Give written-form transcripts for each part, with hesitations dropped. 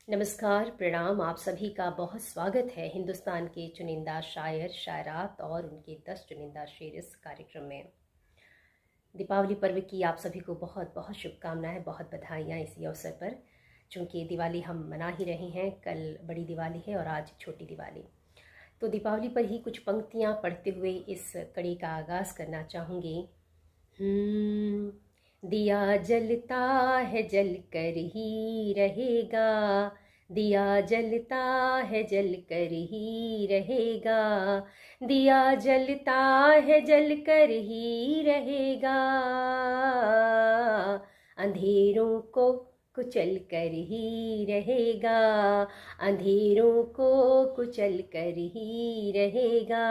नमस्कार, प्रणाम। आप सभी का बहुत स्वागत है हिंदुस्तान के चुनिंदा शायर, शायरात और उनके 10 चुनिंदा शेर इस कार्यक्रम में। दीपावली पर्व की आप सभी को बहुत बहुत शुभकामनाएं, बहुत बधाइयाँ इसी अवसर पर। चूँकि दिवाली हम मना ही रहे हैं, कल बड़ी दिवाली है और आज छोटी दिवाली। तो दीपावली पर ही कुछ पंक्तियाँ पढ़ते हुए इस कड़ी का आगाज़ करना चाहूँगी। दिया जलता है जल कर ही रहेगा, दिया जलता है जल कर ही रहेगा, दिया जलता है जल कर ही रहेगा, अंधेरों को कुचल कर ही रहेगा, अंधेरों को कुचल कर ही रहेगा,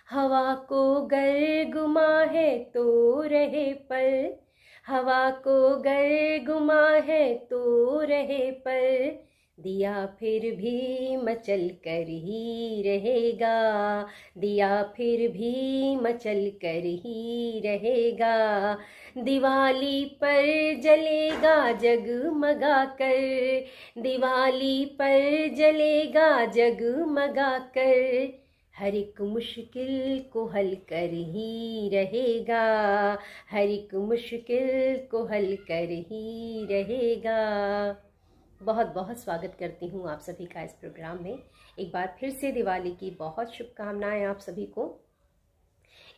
हवा को गर गुमा है तो रहे पर, हवा को गर गुमा है तो रहे पर, दिया फिर भी मचल कर ही रहेगा, दिया फिर भी मचल कर ही रहेगा, दिवाली पर जलेगा जगमगा कर, दिवाली पर जलेगा जगमगा कर, हर एक मुश्किल को हल कर ही रहेगा, हर एक मुश्किल को हल कर ही रहेगा। बहुत बहुत स्वागत करती हूँ आप सभी का इस प्रोग्राम में। एक बार फिर से दिवाली की बहुत शुभकामनाएं आप सभी को।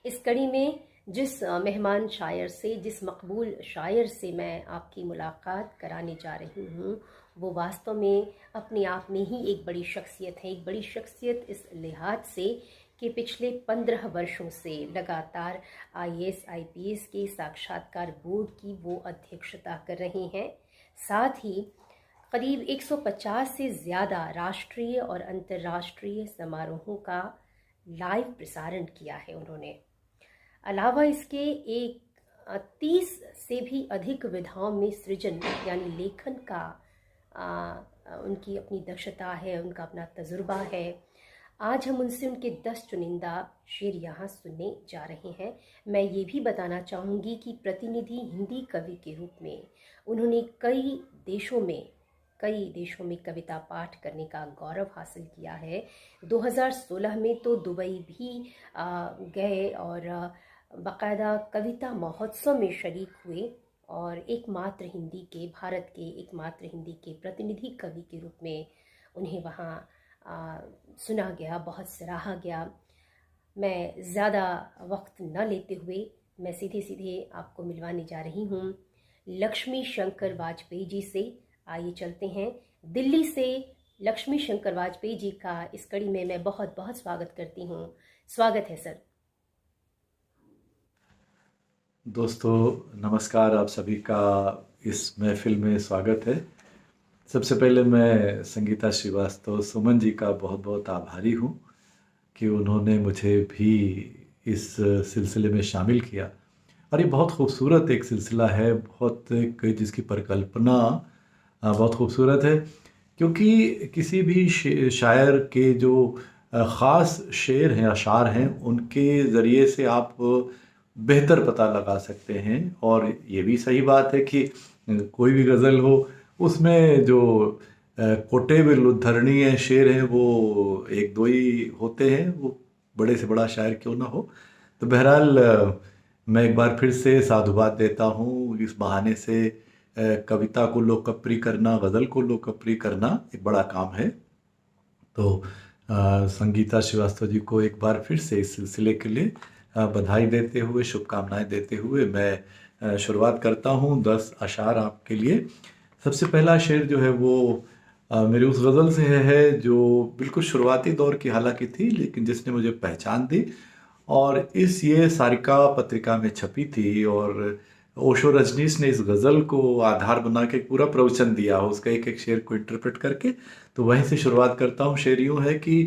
इस कड़ी में जिस मेहमान शायर से, जिस मकबूल शायर से मैं आपकी मुलाकात कराने जा रही हूँ, वो वास्तव में अपने आप में ही एक बड़ी शख्सियत है। एक बड़ी शख्सियत इस लिहाज से कि पिछले 15 वर्षों से लगातार IAS IPS के साक्षात्कार बोर्ड की वो अध्यक्षता कर रही हैं। साथ ही करीब 150 से ज़्यादा राष्ट्रीय और अंतर्राष्ट्रीय समारोहों का लाइव प्रसारण किया है उन्होंने। अलावा इसके 30 से भी अधिक विधाओं में सृजन यानी लेखन का उनकी अपनी दक्षता है, उनका अपना तजुर्बा है। आज हम उनसे उनके 10 चुनिंदा शेर यहाँ सुनने जा रहे हैं। मैं ये भी बताना चाहूँगी कि प्रतिनिधि हिंदी कवि के रूप में उन्होंने कई देशों में कविता पाठ करने का गौरव हासिल किया है। 2016 में तो दुबई भी गए और बाकायदा कविता महोत्सव में शरीक हुए और भारत के एकमात्र हिंदी के प्रतिनिधि कवि के रूप में उन्हें वहाँ सुना गया, बहुत सराहा गया। मैं ज़्यादा वक्त न लेते हुए मैं सीधे आपको मिलवाने जा रही हूँ लक्ष्मी शंकर वाजपेयी जी से। आइए चलते हैं। दिल्ली से लक्ष्मी शंकर वाजपेयी जी का इस कड़ी में मैं बहुत बहुत स्वागत करती हूँ। स्वागत है सर। दोस्तों नमस्कार, आप सभी का इस महफिल में स्वागत है। सबसे पहले मैं संगीता श्रीवास्तव सुमन जी का बहुत बहुत आभारी हूँ कि उन्होंने मुझे भी इस सिलसिले में शामिल किया। और ये बहुत खूबसूरत एक सिलसिला है, बहुत एक जिसकी परिकल्पना बहुत खूबसूरत है, क्योंकि किसी भी शायर के जो ख़ास शेर हैं, अशार हैं, उनके ज़रिए से आप बेहतर पता लगा सकते हैं। और ये भी सही बात है कि कोई भी गज़ल हो उसमें जो कोटे में उद्धरणीय शेर हैं वो एक दो ही होते हैं, वो बड़े से बड़ा शायर क्यों ना हो। तो बहरहाल मैं एक बार फिर से साधुवाद देता हूँ। इस बहाने से कविता को लोकप्रिय करना, गज़ल को लोकप्रिय करना एक बड़ा काम है। तो संगीता श्रीवास्तव जी को एक बार फिर से इस सिलसिले के लिए बधाई देते हुए, शुभकामनाएं देते हुए मैं शुरुआत करता हूँ 10 अशार आपके लिए। सबसे पहला शेर जो है वो मेरी उस गज़ल से है जो बिल्कुल शुरुआती दौर की हालांकि थी, लेकिन जिसने मुझे पहचान दी और ये सारिका पत्रिका में छपी थी। और ओशो रजनीश ने इस गज़ल को आधार बना के पूरा प्रवचन दिया, उसका एक एक शेर को इंटरप्रेट करके। तो वहीं से शुरुआत करता हूँ। शेर यूँ है कि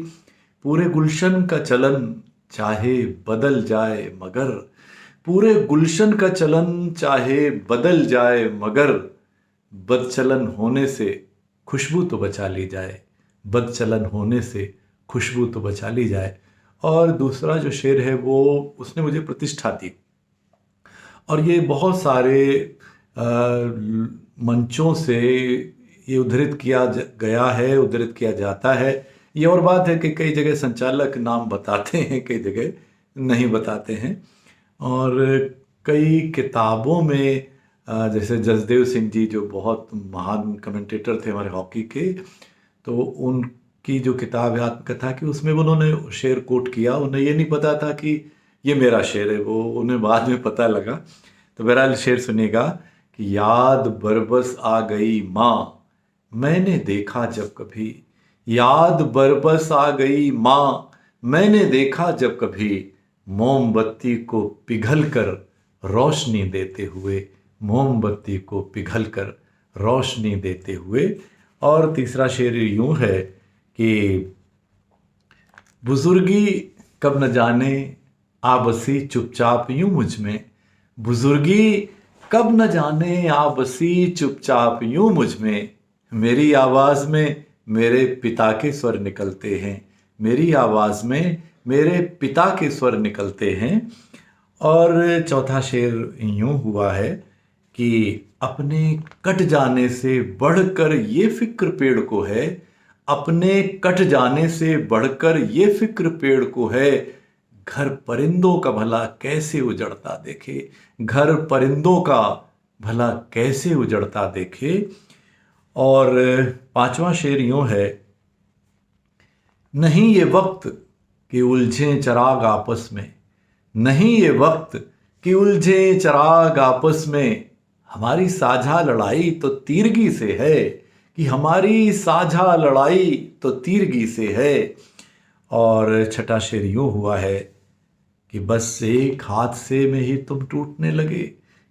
पूरे गुलशन का चलन चाहे बदल जाए मगर, पूरे गुलशन का चलन चाहे बदल जाए मगर, बदचलन होने से खुशबू तो बचा ली जाए, बदचलन होने से खुशबू तो बचा ली जाए। और दूसरा जो शेर है वो उसने मुझे प्रतिष्ठा दी। और ये बहुत सारे मंचों से ये उद्धृत किया गया है, उद्धृत किया जाता है। ये और बात है कि कई जगह संचालक नाम बताते हैं, कई जगह नहीं बताते हैं। और कई किताबों में जैसे जसदेव सिंह जी जो बहुत महान कमेंटेटर थे हमारे हॉकी के, तो उनकी जो किताब है आत्मकथा की, उसमें उन्होंने शेर कोट किया। उन्हें ये नहीं पता था कि ये मेरा शेर है, वो उन्हें बाद में पता लगा। तो बहरहाल शेर सुनिएगा कि याद बरबस आ गई माँ मैंने देखा जब कभी, याद बरबस आ गई माँ मैंने देखा जब कभी, मोमबत्ती को पिघल कर रोशनी देते हुए, मोमबत्ती को पिघल कर रोशनी देते हुए। और तीसरा शेर यूं है कि बुजुर्गी कब न जाने आ बसी चुपचाप यूं मुझ में, बुजुर्गी कब न जाने आ बसी चुपचाप यूं मुझ में, मेरी आवाज़ में मेरे पिता के स्वर निकलते हैं, मेरी आवाज़ में मेरे पिता के स्वर निकलते हैं। और चौथा शेर यूं हुआ है कि अपने कट जाने से बढ़कर ये फिक्र पेड़ को है, अपने कट जाने से बढ़कर ये फिक्र पेड़ को है, घर परिंदों का भला कैसे उजड़ता देखे, घर परिंदों का भला कैसे उजड़ता देखे। और पांचवा शेर यूं है, नहीं ये वक्त कि उलझे चराग आपस में, नहीं ये वक्त कि उलझे चराग आपस में, हमारी साझा लड़ाई तो तीरगी से है, कि हमारी साझा लड़ाई तो तीरगी से है। और छठा शेर यूं हुआ है कि बस एक हादसे में ही तुम टूटने लगे,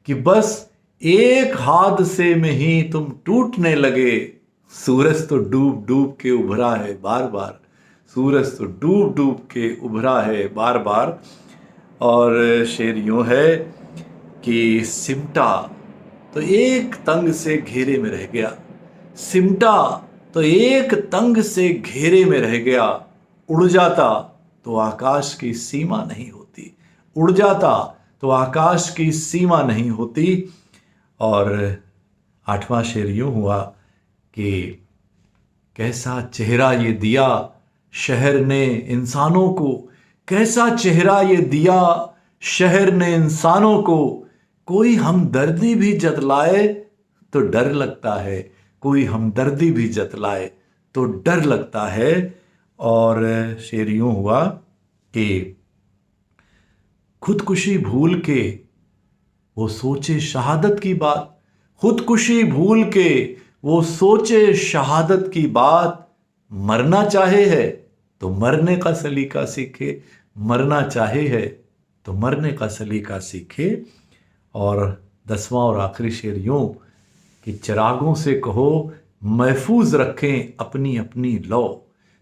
कि बस एक हादसे में ही तुम टूटने लगे, सूरज तो डूब डूब के उभरा है बार बार, सूरज तो डूब डूब के उभरा है बार बार। और शेर यूं है कि सिमटा तो एक तंग से घेरे में रह गया, सिमटा तो एक तंग से घेरे में रह गया, उड़ जाता तो आकाश की सीमा नहीं होती, उड़ जाता तो आकाश की सीमा नहीं होती। और आठवां शेर यूं हुआ कि कैसा चेहरा ये दिया शहर ने इंसानों को, कैसा चेहरा ये दिया शहर ने इंसानों को, कोई हमदर्दी भी जतलाए तो डर लगता है, कोई हमदर्दी भी जतलाए तो डर लगता है। और शेर यूं हुआ कि खुदकुशी भूल के वो सोचे शहादत की बात, खुदकुशी भूल के वो सोचे शहादत की बात, मरना चाहे है तो मरने का सलीका सीखे, मरना चाहे है तो मरने का सलीका सीखे। और 10वां और आखिरी शेर यूं कि चिरागों से कहो महफूज रखें अपनी अपनी लौ,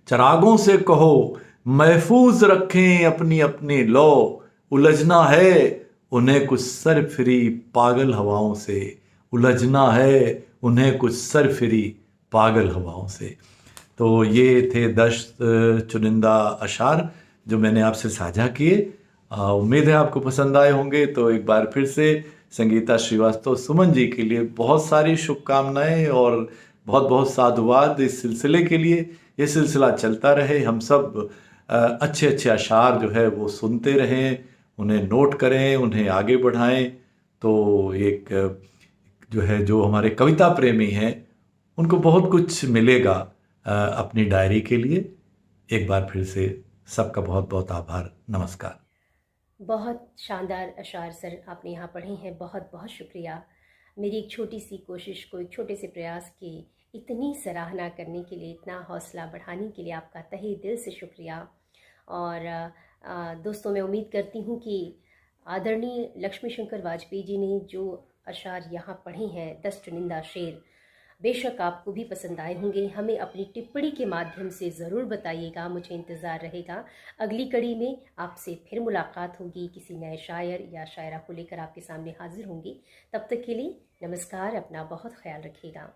चिरागों से कहो महफूज रखें अपनी अपनी लौ, उलझना है उन्हें कुछ सरफिरी पागल हवाओं से, उलझना है उन्हें कुछ सरफिरी पागल हवाओं से। तो ये थे 10 चुनिंदा अशार जो मैंने आपसे साझा किए। उम्मीद है आपको पसंद आए होंगे। तो एक बार फिर से संगीता श्रीवास्तव सुमन जी के लिए बहुत सारी शुभकामनाएं और बहुत बहुत साधुवाद इस सिलसिले के लिए। ये सिलसिला चलता रहे, हम सब अच्छे अच्छे अशार जो है वो सुनते रहें, उन्हें नोट करें, उन्हें आगे बढ़ाएं। तो एक जो है जो हमारे कविता प्रेमी हैं उनको बहुत कुछ मिलेगा अपनी डायरी के लिए। एक बार फिर से सबका बहुत बहुत आभार, नमस्कार। बहुत शानदार अशार सर आपने यहाँ पढ़े हैं, बहुत बहुत शुक्रिया। मेरी एक छोटी सी कोशिश को, एक छोटे से प्रयास की इतनी सराहना करने के लिए, इतना हौसला बढ़ाने के लिए आपका तहे दिल से शुक्रिया। और दोस्तों, मैं उम्मीद करती हूँ कि आदरणीय लक्ष्मी शंकर वाजपेयी जी ने जो अशार यहाँ पढ़े हैं, 10 चुनिंदा शेर, बेशक आपको भी पसंद आए होंगे। हमें अपनी टिप्पणी के माध्यम से ज़रूर बताइएगा, मुझे इंतज़ार रहेगा। अगली कड़ी में आपसे फिर मुलाकात होगी, किसी नए शायर या शायरा को लेकर आपके सामने हाजिर होंगी। तब तक के लिए नमस्कार, अपना बहुत ख्याल रखिएगा।